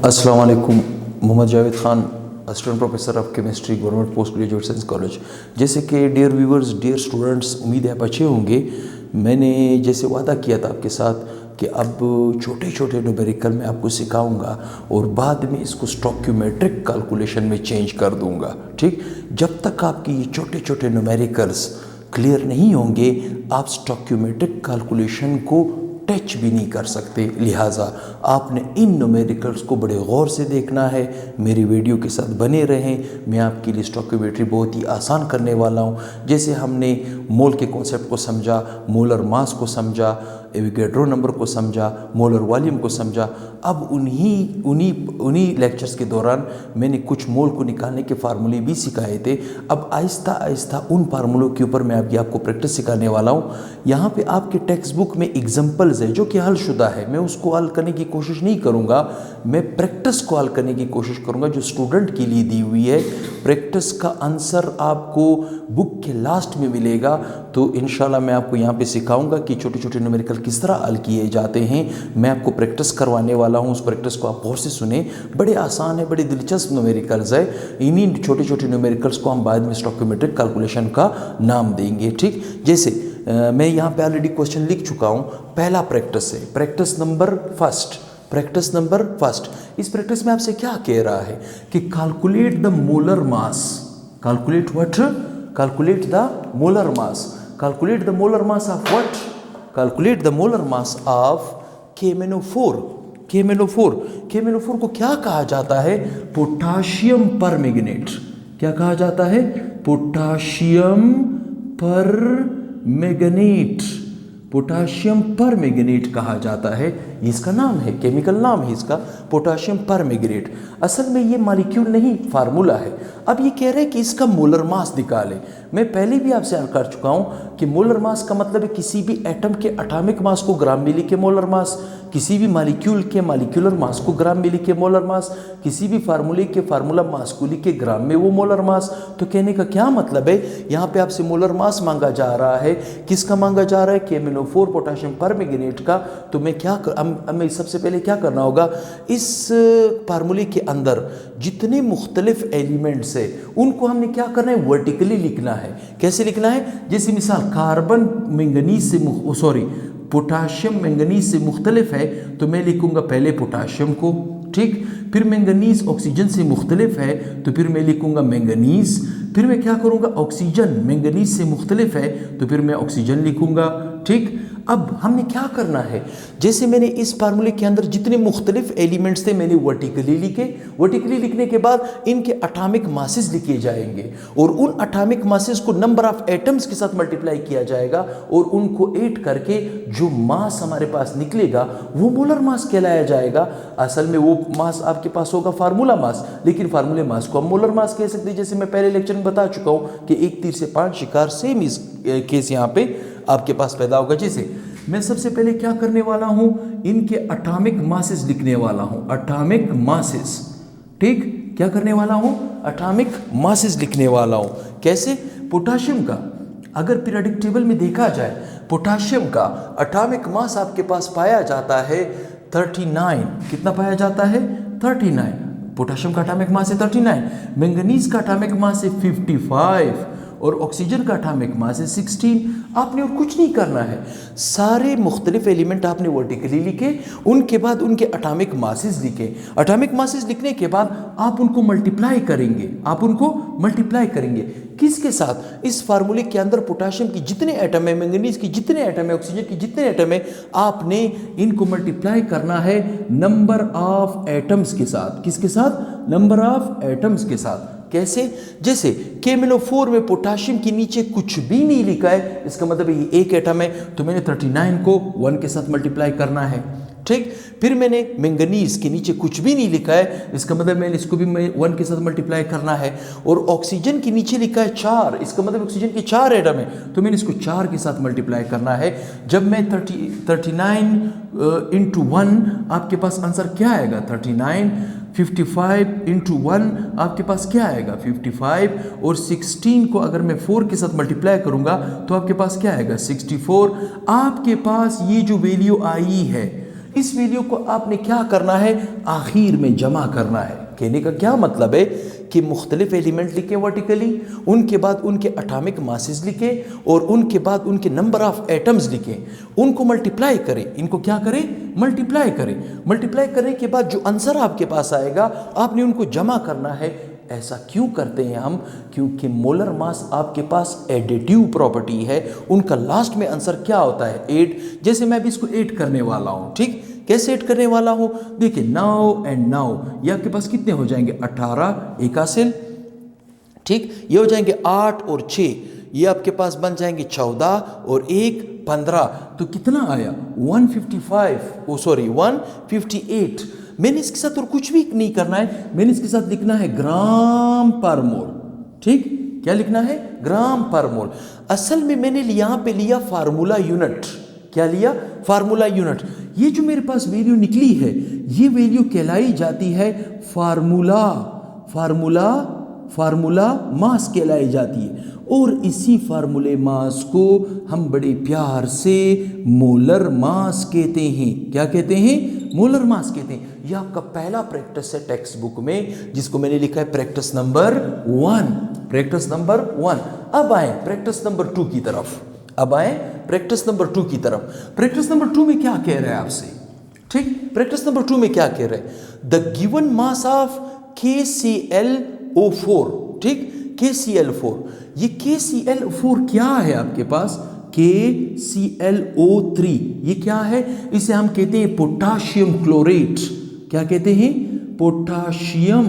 अस्सलाम वालेकुम। Mohammad Javed Khan, assistant professor of chemistry, government post graduate science college. जैसे कि डियर व्यूवर्स, डियर स्टूडेंट्स, उम्मीद है आप अच्छे होंगे। मैंने जैसे वादा किया था आपके साथ कि अब छोटे छोटे न्यूमेरिकल में आपको सिखाऊंगा और बाद में इसको स्टोक्योमेट्रिक कैलकुलेशन में चेंज कर दूंगा। ठीक, जब तक आपकी ये छोटे छोटे न्यूमेरिकल्स क्लियर नहीं होंगे आप स्टोक्योमेट्रिक कैलकुलेशन को टच भी नहीं कर सकते। लिहाजा आपने इन न्यूमेरिकल्स को बड़े गौर से देखना है। मेरी वीडियो के साथ बने रहें। मैं आपके लिए स्टोक्योमेट्री बहुत ही आसान करने वाला हूँ। जैसे हमने मोल के कॉन्सेप्ट को समझा, मोलर मास को समझा, एवोगैड्रो नंबर को समझा, मोलर वॉल्यूम को समझा, अब उन्हीं लेक्चर्स के दौरान मैंने कुछ मोल को निकालने के फार्मूले भी सिखाए थे। अब आहिस्ता आहिस्ता उन फार्मूलों के ऊपर मैं आपको प्रैक्टिस सिखाने वाला हूँ। यहाँ पे आपके टेक्स्ट बुक में एग्जाम्पल्स है जो कि हलशुदा है, मैं उसको हल करने की कोशिश नहीं करूँगा, मैं प्रैक्टिस को हल करने की कोशिश करूँगा जो स्टूडेंट के लिए दी हुई है। प्रैक्टिस का आंसर आपको बुक के लास्ट में मिलेगा। तो इंशाल्लाह मैं आपको यहाँ पे सिखाऊंगा कि छोटे छोटे न्यूमेरिकल किस तरह हल किए जाते हैं। मैं आपको प्रैक्टिस करवाने वाला हूँ, उस प्रैक्टिस को आप गौर से सुने। बड़े आसान है, बड़े दिलचस्प न्यूमेरिकल्स है। इन्हीं छोटे छोटे न्यूमेरिकल्स को हम बाद में स्टोक्योमेट्रिक कैलकुलेशन का नाम देंगे। ठीक, जैसे मैं यहाँ पे ऑलरेडी क्वेश्चन लिख चुका हूँ। पहला प्रैक्टिस है, practice number first. Practice number first, इस प्रैक्टिस में आपसे क्या कह रहा है कि calculate the molar mass. Calculate what? Calculate the molar mass. Calculate the molar mass of what? Calculate the molar mass of KMnO4। KMnO4, KMnO4 को क्या कहा जाता है? पोटाशियम पर मैंगनेट। क्या कहा जाता है? पोटाशियम पर मैंगनेट। पोटाशियम पर मैंगनेट कहा जाता है, इसका नाम है, केमिकल नाम है इसका, पोटाशियम पर मैंगनेट। असल में ये मॉलिक्यूल नहीं, फार्मूला है। अब ये कह रहे हैं कि इसका मोलर मास निकालें। मैं पहले भी आपसे अर्ज कर चुका हूँ कि मोलर मास का मतलब है किसी भी एटम के एटॉमिक मास को ग्राम में लिखे मोलर मास, किसी भी मॉलिक्यूल के मॉलिक्यूलर मास को ग्राम में लिखे मोलर मास, किसी भी फार्मूले के फार्मूला मास को लिखे ग्राम में वो मोलर मास। तो कहने का क्या मतलब है, यहाँ पे आपसे मोलर मास मांगा जा रहा है। किसका मांगा जा रहा है? KMnO4 पोटाशियम पर मैंगनेट का। तो मैं क्या हमें सबसे पहले क्या करना होगा, इस फार्मूले के अंदर जितने मुख्तलिफ एलिमेंट्स है उनको हमने क्या करना है? वर्टिकली लिखना है। कैसे लिखना है? जैसे मिसाल कार्बन मैंगनीज से पोटाशियम मैंगनीज से मुख्तलिफ है तो मैं लिखूंगा पहले पोटाशियम को। ठीक, फिर मैंगनीज ऑक्सीजन से मुख्तलिफ है तो फिर मैं लिखूंगा मैंगनीज। फिर मैं क्या करूंगा? ऑक्सीजन मैंगनीज से मुख्तलिफ है तो फिर मैं ऑक्सीजन लिखूंगा। ठीक, अब हमने क्या करना है, जैसे मैंने इस फार्मूले के अंदर जितने मुख्तलिफ एलिमेंट्स थे मैंने वर्टिकली लिखे। वर्टिकली लिखने के बाद इनके एटॉमिक मासेस लिखे जाएंगे और उन एटॉमिक मासेस को नंबर ऑफ एटम्स के साथ मल्टीप्लाई किया जाएगा और उनको ऐड करके जो मास हमारे पास निकलेगा वो मोलर मास कहलाया जाएगा। असल में वो मास आपके पास होगा फार्मूला मास, लेकिन फार्मूले मास को हम मोलर मास कह सकते हैं। जैसे मैं पहले लेक्चर में बता चुका हूँ कि एक तीर से 5 शिकार, सेम इस केस यहाँ पे आपके पास पैदा होगा। जैसे मैं सबसे पहले क्या करने वाला हूं, इनके एटॉमिक मासेस लिखने वाला हूं। एटॉमिक मासेस, ठीक, क्या करने वाला हूं? एटॉमिक मासेस लिखने वाला हूं। कैसे? पोटाशियम का अगर पीरियोडिक टेबल में देखा जाए, पोटाशियम का एटॉमिक मास आपके पास पाया जाता है 39। कितना पाया जाता है? 39। पोटाशियम का एटॉमिक मास है 39। मैंगनीज का एटॉमिक मास है 55 और ऑक्सीजन का एटॉमिक मास है 16। आपने और कुछ नहीं करना है, सारे मुख्तलिफ एलिमेंट आपने वर्टिकली लिखे, उनके बाद उनके एटॉमिक मासेस लिखे। एटॉमिक मासेस लिखने के बाद आप उनको मल्टीप्लाई करेंगे। आप उनको मल्टीप्लाई करेंगे किसके साथ? इस फार्मूले के अंदर पोटाशियम की जितने एटम है, मैंगनीज की जितने एटम है, ऑक्सीजन की जितने एटम है, आपने इनको मल्टीप्लाई करना है नंबर ऑफ एटम्स के साथ। किसके साथ? नंबर ऑफ एटम्स के साथ। कैसे? जैसे KMnO4 में पोटाशियम के नीचे कुछ भी नहीं लिखा है, इसका मतलब ये एक एटम है, तो मैंने 39 को 1 के साथ मल्टीप्लाई करना है। ठीक, फिर मैंने मैंगनीज के नीचे कुछ भी नहीं लिखा है, इसका मतलब मैंने इसको भी 1 के साथ मल्टीप्लाई करना है। और ऑक्सीजन के नीचे लिखा है 4, इसका मतलब ऑक्सीजन के 4 एटम है, तो मैंने इसको 4 के साथ मल्टीप्लाई करना है। जब मैं 39 इंटू 1, आपके पास आंसर क्या आएगा? 39। 55 इंटू 1 आपके पास क्या आएगा? 55। और 16 को अगर मैं 4 के साथ मल्टीप्लाई करूंगा तो आपके पास क्या आएगा? 64। आपके पास ये जो वैल्यू आई है इस वैल्यू को आपने क्या करना है, आखिर में जमा करना है। कहने का क्या मतलब है कि मुख्तलिफ एलिमेंट लिखे वर्टिकली, उनके बाद उनके एटॉमिक मासेस लिखे और उनके बाद उनके नंबर ऑफ एटम्स लिखें, उनको मल्टीप्लाई करें। इनको क्या करें, मल्टीप्लाई करें। मल्टीप्लाई करने के बाद जो आंसर आपके पास आएगा आपने उनको जमा करना है। ऐसा क्यों करते हैं हम, क्योंकि मोलर मास आपके पास एडिटिव प्रॉपर्टी है। उनका लास्ट में आंसर क्या होता है, 8। जैसे मैं भी इसको 8 करने वाला हूँ, ठीक, कैसे 8 करने वाला हूँ, देखिए 9 एंड 9, ये आपके पास कितने हो जाएंगे, 18 एक हासिल, ठीक। ये हो जाएंगे 8 और 6, ये आपके पास बन जाएंगे 14 और 1 15। तो कितना आया 158। मैंने इसके साथ और कुछ भी नहीं करना है, मैंने इसके साथ लिखना है ग्राम पर मोल, ठीक। क्या लिखना है, ग्राम पर मोल। असल में मैंने यहाँ पे लिया फार्मूला यूनिट। क्या लिया, फार्मूला यूनिट। ये जो मेरे पास वैल्यू निकली है, ये वैल्यू कहलाई जाती है फार्मूला मास कहलाई जाती है। और इसी फार्मूले मास को हम बड़े प्यार से मोलर मास कहते हैं। क्या कहते हैं, मोलर मास कहते हैं। यह आपका पहला प्रैक्टिस है टेक्स्ट बुक में, जिसको मैंने लिखा है प्रैक्टिस नंबर 1। Practice number 1। अब आए प्रैक्टिस नंबर 2 की तरफ। प्रैक्टिस नंबर 2 की तरफ। प्रैक्टिस नंबर 2 में क्या कह रहा है आपसे, ठीक। प्रैक्टिस नंबर 2 में क्या कह रहा है, the given mass of KClO4, ठीक, KCl4। ये KCl4 क्या है आपके पास, KClO3। ये क्या है, इसे हम कहते हैं पोटाशियम क्लोरेट। क्या कहते हैं, पोटाशियम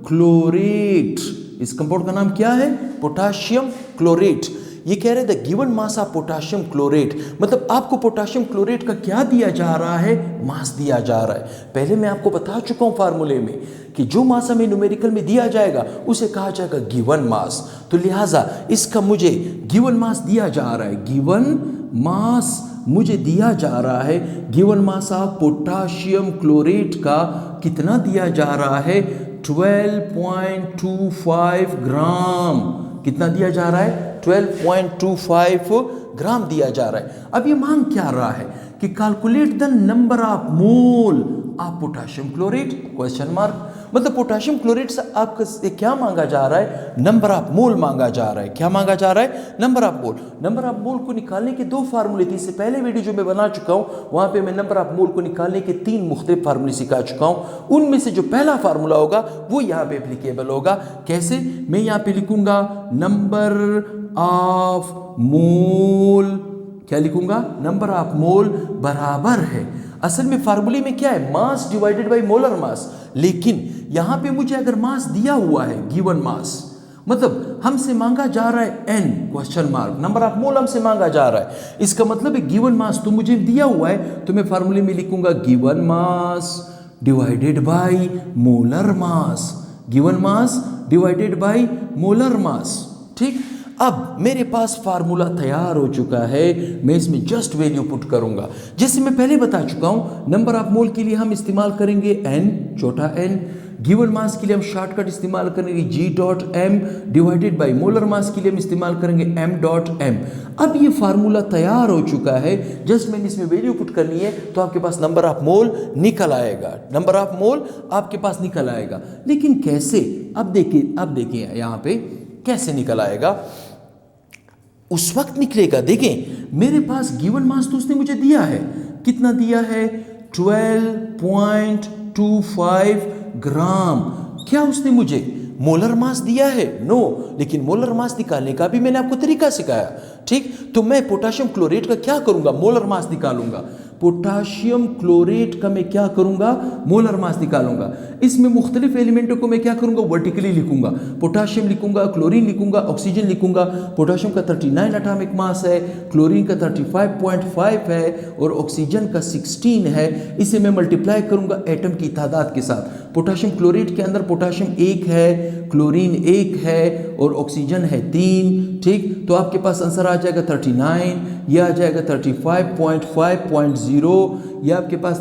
क्लोरेट। इस कंपाउंड का नाम क्या है, पोटाशियम क्लोरेट। ये कह रहे the given mass of potassium chlorate, मतलब आपको पोटाशियम क्लोरेट का क्या दिया जा रहा है, मास दिया जा रहा है। पहले मैं आपको बता चुका हूं फार्मूले में कि जो मास हमें न्यूमेरिकल में दिया जाएगा उसे कहा जाएगा गिवन मास। तो लिहाजा इसका मुझे गिवन मास दिया जा रहा है, गिवन मास मुझे दिया जा रहा है। Given mass of potassium chlorate का कितना दिया जा रहा है, 12.25 ग्राम। कितना दिया जा रहा है, 12.25 ग्राम दिया जा रहा है। अब ये मांग क्या रहा है कि calculate the number of mole of potassium chlorate, question mark. मतलब पोटाशियम क्लोरेट से आपका क्या मांगा जा रहा है, नंबर ऑफ मोल मांगा जा रहा है। क्या मांगा जा रहा है, number of mole. Number of mole को निकालने के 2 फार्मूले थे। इससे पहले वीडियो जो मैं बना चुका हूं वहां पे मैं नंबर ऑफ मोल को निकालने के 3 मुख्तलिफ फार्मूले सिखा चुका हूं। उनमें से जो पहला फार्मूला होगा वो यहाँ पे एप्लीकेबल होगा। कैसे, मैं यहाँ पे लिखूंगा नंबर ऑफ मोल। क्या लिखूंगा, नंबर ऑफ मोल बराबर है, असल में फार्मूले में क्या है, mass divided by molar mass. लेकिन यहां पे मुझे अगर मास दिया हुआ है, गिवन मास, मतलब हमसे मांगा जा रहा है n, question mark, number of mole हमसे मांगा जा रहा है। इसका मतलब है गिवन मास तो मुझे दिया हुआ है, तो मैं फार्मूले में लिखूंगा given mass divided by molar mass. Given mass divided by molar mass, ठीक। अब मेरे पास फार्मूला तैयार हो चुका है, मैं इसमें जस्ट वैल्यू पुट करूंगा। जैसे मैं पहले बता चुका हूं, नंबर ऑफ मोल के लिए हम इस्तेमाल करेंगे n, छोटा n। गिवन मास के लिए हम शॉर्टकट इस्तेमाल करेंगे G.m divided by molar mass के लिए हम इस्तेमाल करेंगे M.m। अब ये फार्मूला तैयार हो चुका है, जस्ट मैंने इसमें वैल्यू पुट करनी है तो आपके पास नंबर ऑफ मोल निकल आएगा। नंबर ऑफ मोल आपके पास निकल आएगा। लेकिन कैसे, अब देखिए यहाँ पे कैसे निकल आएगा, उस वक्त निकलेगा। देखें मेरे पास गिवन मास तो उसने मुझे दिया है, कितना दिया है, 12.25 ग्राम। क्या उसने मुझे मोलर मास दिया है, नो। लेकिन मोलर मास निकालने का भी मैंने आपको तरीका सिखाया, ठीक। तो मैं पोटाशियम क्लोरेट का क्या करूंगा, मोलर मास निकालूंगा। पोटाशियम क्लोरेट का मैं क्या करूंगा, मोलर मास निकालूंगा। इसमें मुख्तलिफ एलिमेंटों को मैं क्या करूंगा, वर्टिकली लिखूंगा। पोटाशियम लिखूंगा, क्लोरीन लिखूंगा, ऑक्सीजन लिखूंगा। पोटाशियम का 39 एटॉमिक मास है, क्लोरीन का 35.5 है और ऑक्सीजन का 16 है। इसे मैं मल्टीप्लाई करूंगा एटम की तादाद के साथ। पोटाशियम क्लोरेट के अंदर पोटाशियम 1 है, क्लोरीन 1 है और ऑक्सीजन है 3, ठीक। तो आपके पास आंसर आ जाएगा 39, यह आ जाएगा 35.5.0, यह आपके पास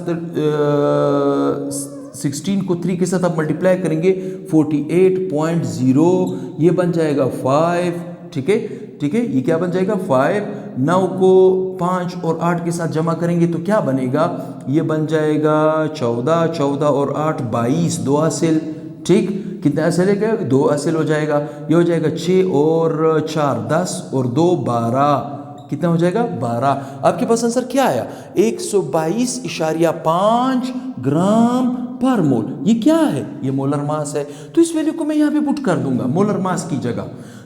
16 को 3 के साथ आप मल्टीप्लाई करेंगे 48.0, ये बन जाएगा 5, ठीक है। ठीक है, ये क्या बन जाएगा 5, 9 को 5 और 8 के साथ जमा करेंगे तो क्या बनेगा, ये बन जाएगा 14, 14 और 8 22, 2 हासिल, ठीक, कितने हासिल है, 2 हासिल हो जाएगा, ये हो जाएगा 6 और 4 10 और 2 12, कितना हो जाएगा 12। आपके पास आंसर क्या आया, 122.5 ग्राम पर मोल। ये क्या है, ये मोलर मास है, तो इस वैल्यू को मैं यहाँ पे पुट कर दूंगा, मोलर मास की जगह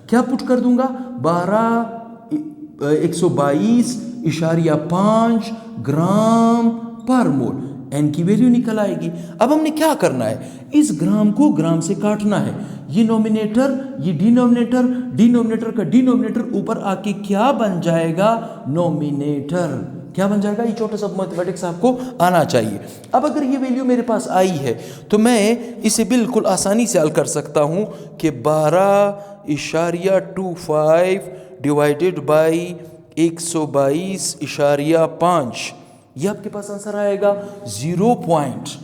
क्या पुट कर दूंगा, 122.5 ग्राम पर मोल, एन की वैल्यू निकल आएगी। अब हमने क्या करना है, इस ग्राम को ग्राम से काटना है, ये नोमिनेटर ये डिनोमिनेटर, डिनोमिनेटर का डिनोमिनेटर ऊपर आके क्या बन जाएगा, नोमिनेटर, क्या बन जाएगा, ये छोटा सा मैथमेटिक्स आपको आना चाहिए। अब अगर ये वैल्यू मेरे पास आई है तो मैं इसे बिल्कुल आसानी से हल कर सकता हूँ कि 12.25 डिवाइडेड बाई 122.5, ये आपके पास आंसर आएगा 0.01।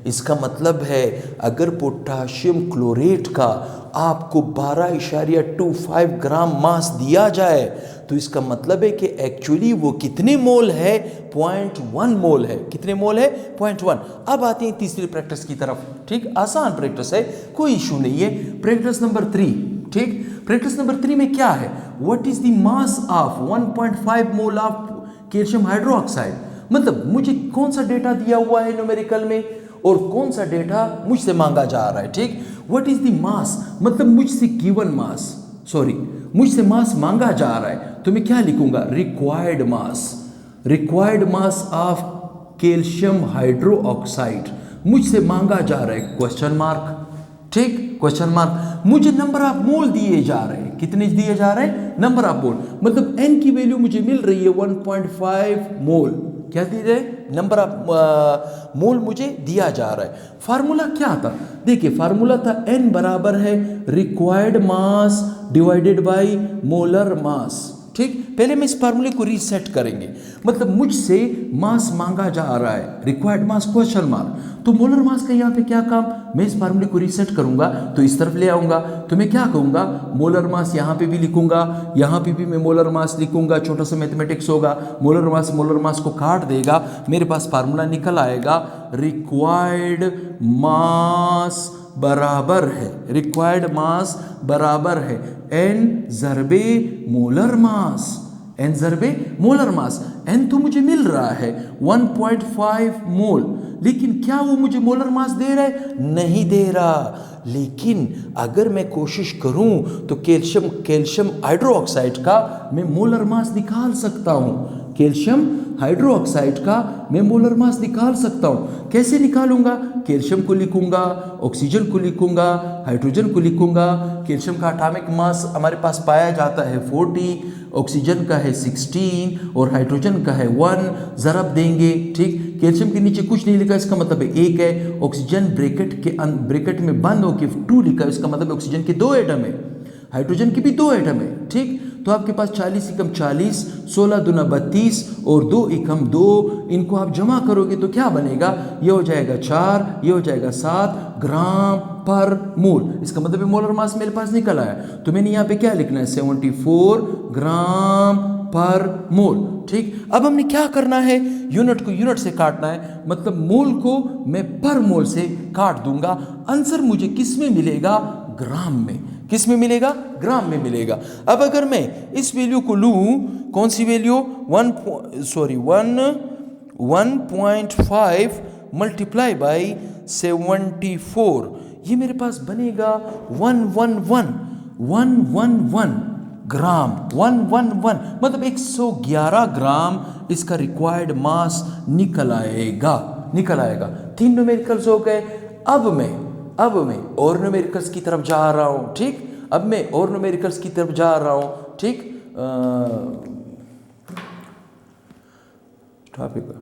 इसका मतलब है अगर पोटाशियम क्लोरेट का आपको 12.25 ग्राम मास दिया जाए तो इसका मतलब है कि एक्चुअली वो कितने मोल है, 0.1 मोल है। कितने मोल है, 0.1। अब आते हैं तीसरी प्रैक्टिस की तरफ, ठीक, आसान प्रैक्टिस है, कोई इशू नहीं है। प्रैक्टिस नंबर 3, ठीक, प्रैक्टिस नंबर 3 में क्या है, what is the mass of 1.5 mole of calcium hydroxide. मतलब मुझे कौन सा डेटा दिया हुआ है न्यूमेरिकल में और कौन सा डेटा मुझसे मांगा जा रहा है, ठीक। व्हाट इज द मास, मतलब मुझसे गिवन मास, मुझसे मास मांगा जा रहा है, तो मैं क्या लिखूंगा, required mass of calcium hydroxide मुझसे मांगा जा रहा है, क्वेश्चन मार्क, ठीक, क्वेश्चन मार्क। मुझे नंबर ऑफ मोल दिए जा रहे हैं, कितने दिए जा रहे हैं, नंबर ऑफ मोल, मतलब एन की वैल्यू मुझे मिल रही है 1.5 मोल, क्या दिए रहे, नंबर ऑफ मोल मुझे दिया जा रहा है। फार्मूला क्या था, देखिए फार्मूला था एन बराबर है required mass divided by molar mass, ठीक। पहले मैं इस फार्मूले को रीसेट करेंगे, मतलब मुझसे मास मांगा जा रहा है, रिक्वायर्ड मास क्वेश्चन मार्क, तो मोलर मास का यहाँ पे क्या काम, मैं इस फार्मूले को रीसेट करूंगा तो इस तरफ ले आऊंगा, तो मैं क्या कहूंगा, मोलर मास यहाँ पे भी लिखूंगा, यहाँ पे भी मैं मोलर मास लिखूंगा, छोटा सा मैथमेटिक्स होगा, मोलर मास को काट देगा, मेरे पास फार्मूला निकल आएगा, रिक्वायर्ड मास बराबर है, रिक्वायर्ड मास बराबर है एन ज़रबे मोलर मास, एन ज़रबे मोलर मास। एन तो मुझे मिल रहा है 1.5 मोल, लेकिन क्या वो मुझे मोलर मास दे रहा है, नहीं दे रहा। लेकिन अगर मैं कोशिश करूं तो कैल्शियम हाइड्रोक्साइड का मैं मोलर मास निकाल सकता हूं, कैल्शियम हाइड्रोक्साइड का मैं मोलर मास निकाल सकता हूं। कैसे निकालूंगा, कैल्शियम को लिखूंगा, ऑक्सीजन को लिखूंगा, हाइड्रोजन को लिखूंगा। कैल्शियम का एटॉमिक मास हमारे पास पाया जाता है 40, ऑक्सीजन का है 16 और हाइड्रोजन का है 1, ज़रब देंगे, ठीक। कैल्शियम के नीचे कुछ नहीं लिखा, इसका मतलब है 1 है, ऑक्सीजन ब्रैकेट में बंद होकर 2 लिखा, इसका मतलब ऑक्सीजन के 2 एटम है, हाइड्रोजन के भी 2 एटम है, ठीक। तो आपके पास 40 एकम 40, 16 दूना 32 और 2 एकम 2, इनको आप जमा करोगे तो क्या बनेगा, ये हो जाएगा 4, ये हो जाएगा 7 ग्राम पर मोल। इसका मतलब है मोलर मास मेरे पास निकल आया, तो मैंने यहाँ पे क्या लिखना है, 74 ग्राम पर मोल, ठीक। अब हमने क्या करना है, यूनिट को यूनिट से काटना है, मतलब मोल को मैं पर मोल से काट दूंगा। आंसर मुझे किस में मिलेगा, ग्राम में, किस में मिलेगा, ग्राम में मिलेगा। अब अगर मैं इस वैल्यू को लूं, कौन सी वैल्यू, 1.5 मल्टीप्लाई बाई 74, ये मेरे पास बनेगा 111 ग्राम, 111 मतलब 111 ग्राम इसका रिक्वायर्ड मास निकल आएगा। 3 न्यूमेरिकल्स हो गए। अब मैं और न्यूमेरिकल्स की तरफ जा रहा हूँ, ठीक। अब मैं और न्यूमेरिकल्स की तरफ जा रहा हूँ, ठीक। टॉपिक